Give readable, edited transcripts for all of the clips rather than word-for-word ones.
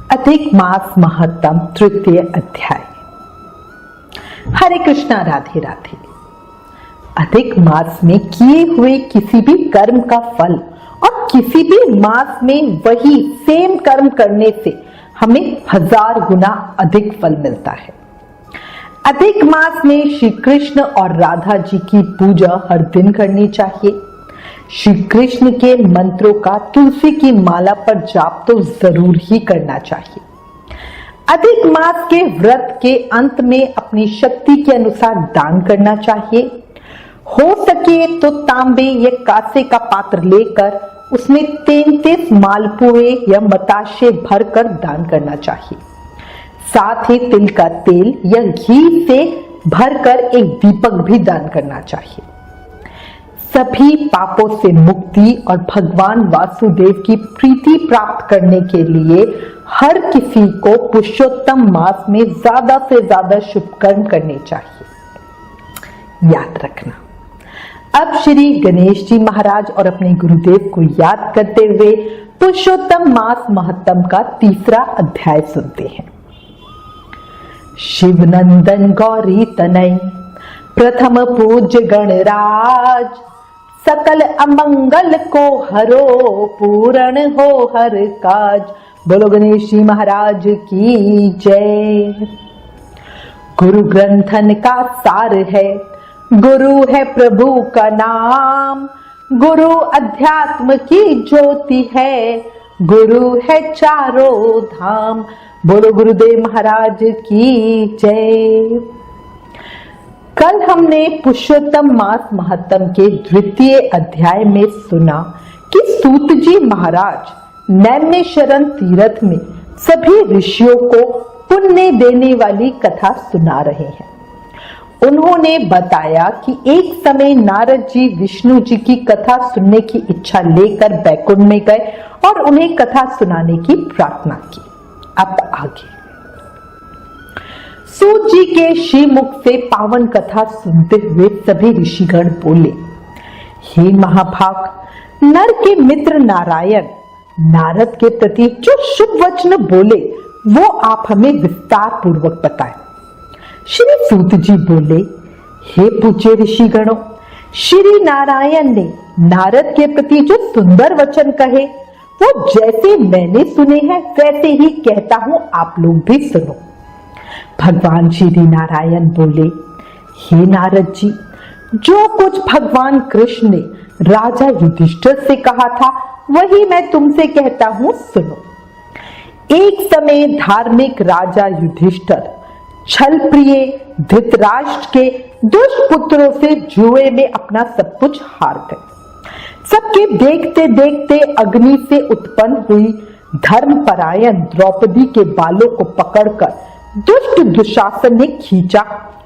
अधिक मास महत्तम तृतीय अध्याय। हरे कृष्णा, राधे राधे। अधिक मास में किए हुए किसी भी कर्म का फल और किसी भी मास में वही सेम कर्म करने से हमें 1000 गुना अधिक फल मिलता है। अधिक मास में श्री कृष्ण और राधा जी की पूजा हर दिन करनी चाहिए। श्री कृष्ण के मंत्रों का तुलसी की माला पर जाप तो जरूर ही करना चाहिए। अधिक मास के व्रत के अंत में अपनी शक्ति के अनुसार दान करना चाहिए। हो सके तो तांबे या कांसे का पात्र लेकर उसमें 33 मालपुए या बताशे भरकर दान करना चाहिए। साथ ही तिल का तेल या घी से भरकर एक दीपक भी दान करना चाहिए। सभी पापों से मुक्ति और भगवान वासुदेव की प्रीति प्राप्त करने के लिए हर किसी को पुरुषोत्तम मास में ज्यादा से ज्यादा शुभ कर्म करने चाहिए। याद रखना। अब श्री गणेश जी महाराज और अपने गुरुदेव को याद करते हुए पुरुषोत्तम मास महत्तम का 3रा अध्याय सुनते हैं। शिवनंदन गौरी तनय प्रथम पूज्य गणराज, सकल अमंगल को हरो पूर्ण हो हर काज। बोलो गणेश जी महाराज की जय। गुरु ग्रंथन का सार है, गुरु है प्रभु का नाम। गुरु अध्यात्म की ज्योति है, गुरु है चारों धाम। बोलो गुरुदेव महाराज की जय। कल हमने पुरुषोत्तम मास महत्तम के 2य अध्याय में सुना कि सूत जी महाराज नैमिषारण्य तीर्थ में सभी ऋषियों को पुण्य देने वाली कथा सुना रहे हैं। उन्होंने बताया कि एक समय नारद जी विष्णु जी की कथा सुनने की इच्छा लेकर बैकुंठ में गए और उन्हें कथा सुनाने की प्रार्थना की। अब आगे सूत जी के श्रीमुख से पावन कथा सुनते हुए सभी ऋषिगण बोले, हे महाभाग, नर के मित्र नारायण नारद के प्रति जो शुभ वचन बोले वो आप हमें विस्तार पूर्वक बताएं। श्री सूत जी बोले, हे पूज्य ऋषिगणों, श्री नारायण ने नारद के प्रति जो सुंदर वचन कहे वो जैसे मैंने सुने हैं वैसे ही कहता हूं, आप लोग भी सुनो। भगवान श्री नारायण बोले, हे नारद जी, जो कुछ भगवान कृष्ण ने राजा युधिष्ठिर से कहा था वही मैं तुमसे कहता हूं, सुनो। एक समय धार्मिक राजा युधिष्ठिर छल प्रिय धृतराष्ट्र के दुष्ट पुत्रों से जुए में अपना सब कुछ हार गए। सबके देखते देखते अग्नि से उत्पन्न हुई धर्मपरायण द्रौपदी के बालों को पकड़कर दुष्ट दुशासन ने खींचा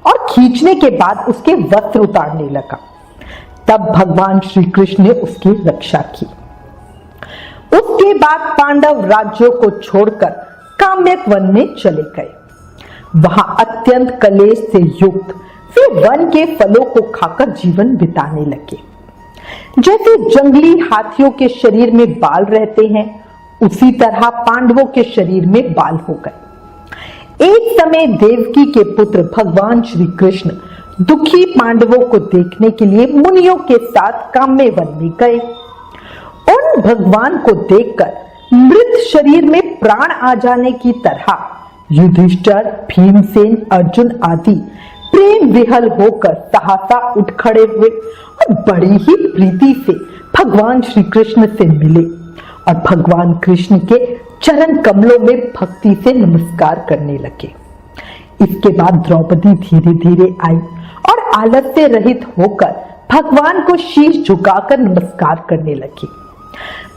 और खींचने के बाद उसके वस्त्र उतारने लगा। तब भगवान श्री कृष्ण ने उसकी रक्षा की। उसके बाद पांडव राज्यों को छोड़कर काम्यक वन में चले गए। वहां अत्यंत कलेश से युक्त वे वन के फलों को खाकर जीवन बिताने लगे। जैसे जंगली हाथियों के शरीर में बाल रहते हैं उसी तरह पांडवों के शरीर में बाल हो गए। एक समय देवकी के पुत्र भगवान श्री कृष्ण दुखी पांडवों को देखने के लिए मुनियों के साथ काम्य वन में गए। उन भगवान को देखकर मृत शरीर में प्राण आ जाने की तरह युधिष्ठिर, भीमसेन, अर्जुन आदि प्रेम विहल होकर सहसा उठ खड़े हुए और बड़ी ही प्रीति से भगवान श्री कृष्ण से मिले और भगवान कृष्ण के चरण कमलों में भक्ति से नमस्कार करने लगे। इसके बाद द्रौपदी धीरे धीरे आई और आलस्य रहित होकर भगवान को शीश झुकाकर नमस्कार करने लगी।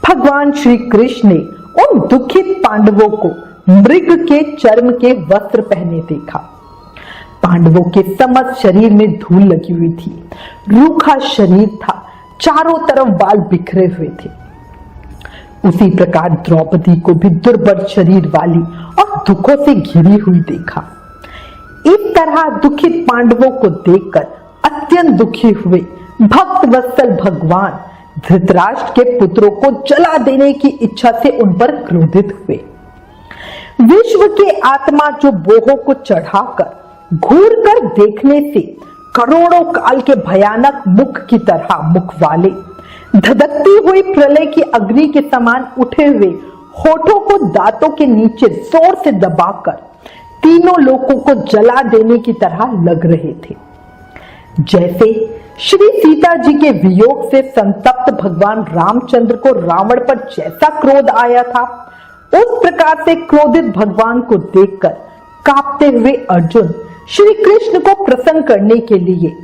भगवान श्री कृष्ण ने उन दुखित पांडवों को मृग के चर्म के वस्त्र पहने देखा। पांडवों के समस्त शरीर में धूल लगी हुई थी, रूखा शरीर था, चारों तरफ बाल बिखरे हुए थे। उसी प्रकार द्रौपदी को भी दुर्बल शरीर वाली और दुखों से घिरी हुई देखा। इस तरह दुखित पांडवों को देखकर अत्यंत दुखी हुए भक्त वत्सल भगवान धृतराष्ट्र के पुत्रों को जला देने की इच्छा से उन पर क्रोधित हुए। विश्व के आत्मा जो बोहों को चढ़ाकर घूर कर देखने से करोड़ों काल के भयानक मुख की तरह मुख वाले, धधकती हुई प्रलय की अग्नि के समान उठे हुए होठों को दांतों के नीचे जोर से दबाकर तीनों लोगों को जला देने की तरह लग रहे थे। जैसे श्री सीता जी के वियोग से संतप्त भगवान रामचंद्र को रावण पर जैसा क्रोध आया था, उस प्रकार से क्रोधित भगवान को देखकर कांपते हुए अर्जुन श्री कृष्ण को प्रसन्न करने के लिए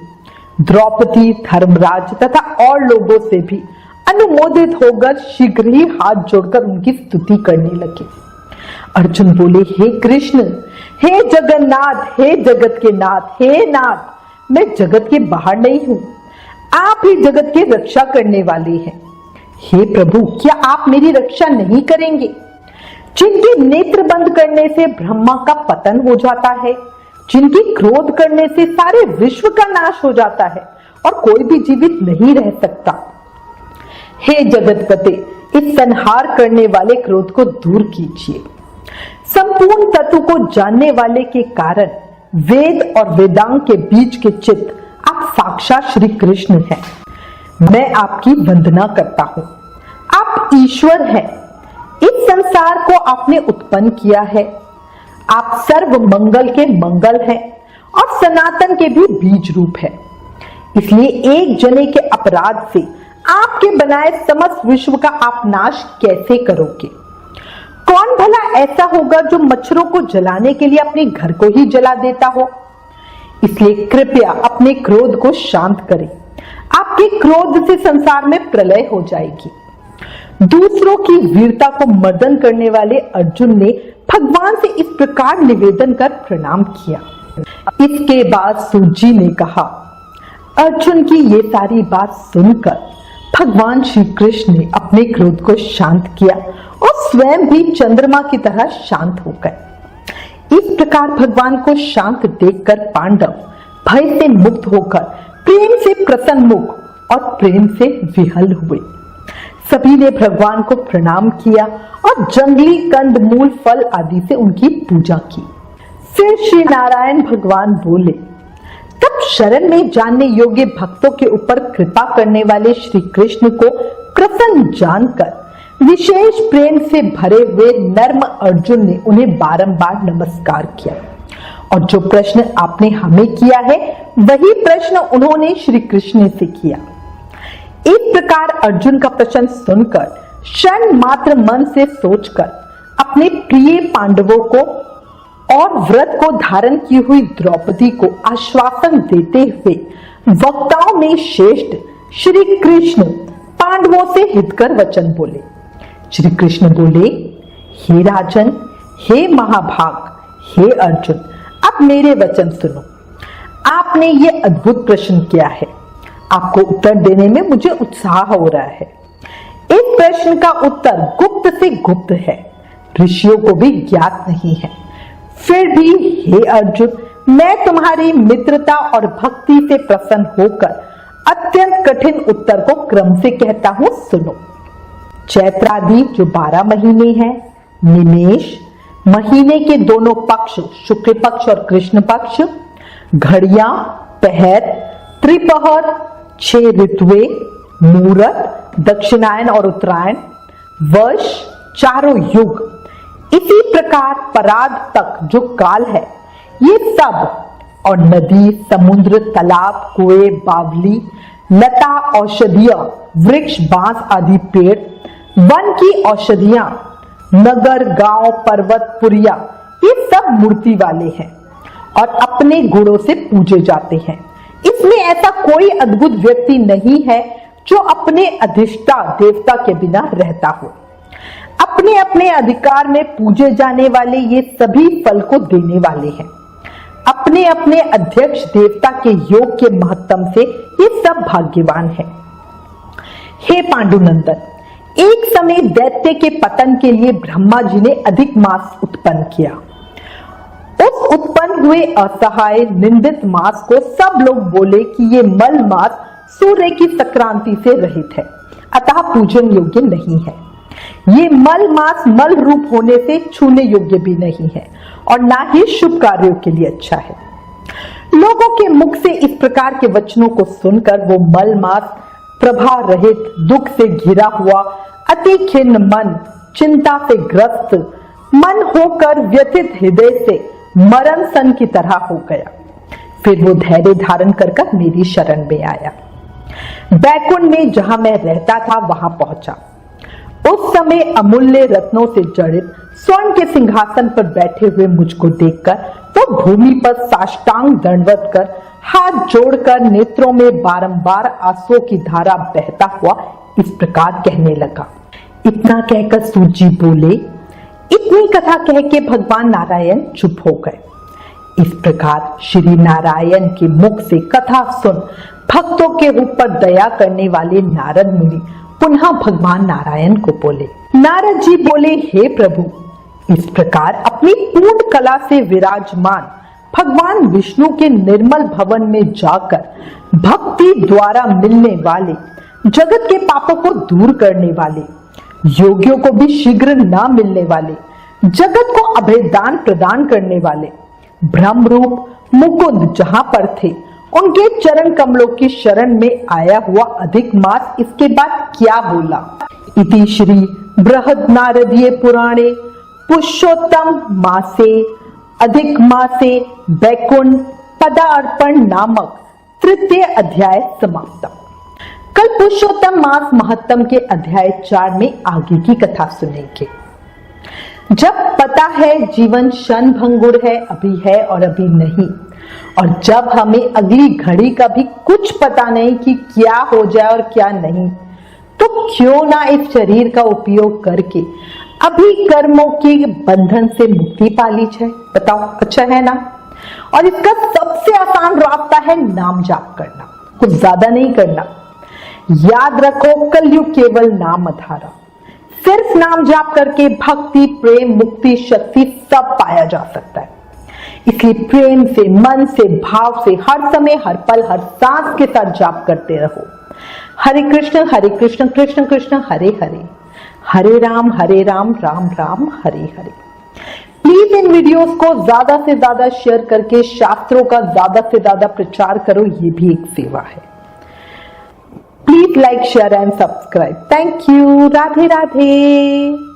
द्रौपदी, धर्मराज तथा और लोगों से भी अनुमोदित होकर शीघ्र ही हाथ जोड़कर उनकी स्तुति करने लगे। अर्जुन बोले, हे कृष्ण, हे जगन्नाथ, हे जगत के नाथ, हे नाथ, मैं जगत के बाहर नहीं हूं, आप ही जगत की रक्षा करने वाले हैं। हे प्रभु, क्या आप मेरी रक्षा नहीं करेंगे? जिनके नेत्र बंद करने से ब्रह्मा का पतन हो जाता है, जिनकी क्रोध करने से सारे विश्व का नाश हो जाता है और कोई भी जीवित नहीं रह सकता, हे जगतपते, इस संहार करने वाले क्रोध को दूर कीजिए। संपूर्ण तत्व को जानने वाले के कारण वेद और वेदांग के बीच के चित्त आप साक्षात श्री कृष्ण हैं। मैं आपकी वंदना करता हूं। आप ईश्वर हैं। इस संसार को आपने उत्पन्न किया है। आप सर्व मंगल के मंगल हैं और सनातन के भी बीज रूप है। इसलिए एक जने के अपराध से आपके बनाए समस्त विश्व का आप नाश कैसे करोगे? कौन भला ऐसा होगा जो मच्छरों को जलाने के लिए अपने घर को ही जला देता हो? इसलिए कृपया अपने क्रोध को शांत करें। आपके क्रोध से संसार में प्रलय हो जाएगी। दूसरों की वीरता को मर्दन करने वाले अर्जुन ने भगवान से इस प्रकार निवेदन कर प्रणाम किया। इसके बाद सूत जी ने कहा, अर्जुन की ये सारी बात सुनकर भगवान श्री कृष्ण ने अपने क्रोध को शांत किया और स्वयं भी चंद्रमा की तरह शांत हो गए। इस प्रकार भगवान को शांत देखकर पांडव भय से मुक्त होकर प्रेम से प्रसन्न मुख और प्रेम से विहल हुए। सभी ने भगवान को प्रणाम किया और जंगली कंद मूल फल आदि से उनकी पूजा की। फिर श्री नारायण भगवान बोले, तब शरण में जानने योग्य भक्तों के ऊपर कृपा करने वाले श्री कृष्ण को प्रसन्न जानकर विशेष प्रेम से भरे हुए नर्म अर्जुन ने उन्हें बारंबार नमस्कार किया और जो प्रश्न आपने हमें किया है वही प्रश्न उन्होंने श्री कृष्ण से किया। इस प्रकार अर्जुन का प्रश्न सुनकर क्षण मात्र मन से सोचकर अपने प्रिय पांडवों को और व्रत को धारण की हुई द्रौपदी को आश्वासन देते हुए वक्ताओं में श्रेष्ठ श्री कृष्ण पांडवों से हितकर वचन बोले। श्री कृष्ण बोले, हे राजन, हे महाभाग, हे अर्जुन, अब मेरे वचन सुनो। आपने ये अद्भुत प्रश्न किया है। आपको उत्तर देने में मुझे उत्साह हो रहा है। इस प्रश्न का उत्तर गुप्त से गुप्त है, ऋषियों को भी ज्ञात नहीं है। फिर भी हे अर्जुन, मैं तुम्हारी मित्रता और भक्ति से प्रसन्न होकर अत्यंत कठिन उत्तर को क्रम से कहता हूं, सुनो। चैत्रादि जो 12 महीने हैं, निमेष, महीने के दोनों पक्ष शुक्ल पक्ष और कृष्ण पक्ष, घड़ियां, पहर, त्रिपहर, 6 ऋतुएं, मुहूर्त, दक्षिणायन और उत्तरायण, वर्ष, चारों युग, इसी प्रकार पराग तक जो काल है, ये सब, और नदी, समुद्र, तालाब, कुएं, बावली, लता, औषधियां, वृक्ष, बांस आदि पेड़, वन की औषधियां, नगर, गांव, पर्वत, पुरिया, ये सब मूर्ति वाले हैं और अपने गुणों से पूजे जाते हैं। इसमें ऐसा कोई अद्भुत व्यक्ति नहीं है जो अपने अधिष्ठा देवता के बिना रहता हो। अपने अपने अधिकार में पूजे जाने वाले ये सभी फल को देने वाले हैं। अपने अपने अध्यक्ष देवता के योग के महत्तम से ये सब भाग्यवान हैं। हे पांडुनंदन, एक समय दैत्य के पतन के लिए ब्रह्मा जी ने अधिक मास उत्पन्न किया। उस उत्पन्न हुए असहाय निंदित मास को सब लोग बोले कि ये मल मास सूर्य की संक्रांति से रहित है, अतः पूजन योग्य नहीं है। ये मल मास मल रूप होने से छूने योग्य भी नहीं है और ना ही शुभ कार्यों के लिए अच्छा है। लोगों के मुख से इस प्रकार के वचनों को सुनकर वो मल मास प्रभा रहित, दुख से घिरा हुआ, अति खिन्न मन, चिंता से ग्रस्त मन होकर व्यथित हृदय से मरण सन की तरह हो गया। फिर वो धैर्य धारण कर मेरी शरण में आया। बैकुंठ में जहां मैं रहता था वहां पहुंचा। उस समय अमूल्य रत्नों से जड़ित स्वर्ण के सिंहासन पर बैठे हुए मुझको देखकर वो भूमि पर साष्टांग दंडवत कर हाथ जोड़कर नेत्रों में बारंबार आंसुओं की धारा बहता हुआ इस प्रकार कहने लगा। इतना कहकर सूत जी बोले। इतनी कथा कह के भगवान नारायण चुप हो गए। इस प्रकार श्री नारायण के मुख से कथा सुन भक्तों के ऊपर दया करने वाले नारद मुनि पुनः भगवान नारायण को बोले। नारद जी बोले, हे प्रभु, इस प्रकार अपनी पूर्ण कला से विराजमान भगवान विष्णु के निर्मल भवन में जाकर भक्ति द्वारा मिलने वाले, जगत के पापों को दूर करने वाले, योगियों को भी शीघ्र ना मिलने वाले, जगत को अभयदान प्रदान करने वाले ब्रह्म रूप मुकुंद जहां पर थे उनके चरण कमलों की शरण में आया हुआ अधिक मास इसके बाद क्या बोला। इति श्री बृहद नारदीय पुराणे पुरुषोत्तम मासे अधिक मासे बैकुंठ पदार्पण नामक तृतीय अध्याय समाप्त। कल पुरुषोत्तम मास महत्तम के अध्याय 4 में आगे की कथा सुनेंगे। जब पता है जीवन क्षण भंगुर है, अभी है और अभी नहीं, और जब हमें अगली घड़ी का भी कुछ पता नहीं कि क्या हो जाए और क्या नहीं, तो क्यों ना इस शरीर का उपयोग करके अभी कर्मों के बंधन से मुक्ति पा ली जाए। बताओ, अच्छा है ना। और इसका सबसे आसान रास्ता है नाम जाप करना, कुछ ज्यादा नहीं करना। याद रखो, कलयुग केवल नाम आधारा। सिर्फ नाम जाप करके भक्ति, प्रेम, मुक्ति, शक्ति सब पाया जा सकता है। इसलिए प्रेम से, मन से, भाव से हर समय, हर पल, हर सांस के साथ जाप करते रहो। हरे कृष्ण कृष्ण कृष्ण हरे हरे, हरे Ram Ram Ram Hare Hare. Please in videos को ज्यादा से ज्यादा शेयर करके शास्त्रों का ज्यादा से ज्यादा प्रचार करो, ये भी एक सेवा है। Please like, share and subscribe. Thank you. Radhe Radhe.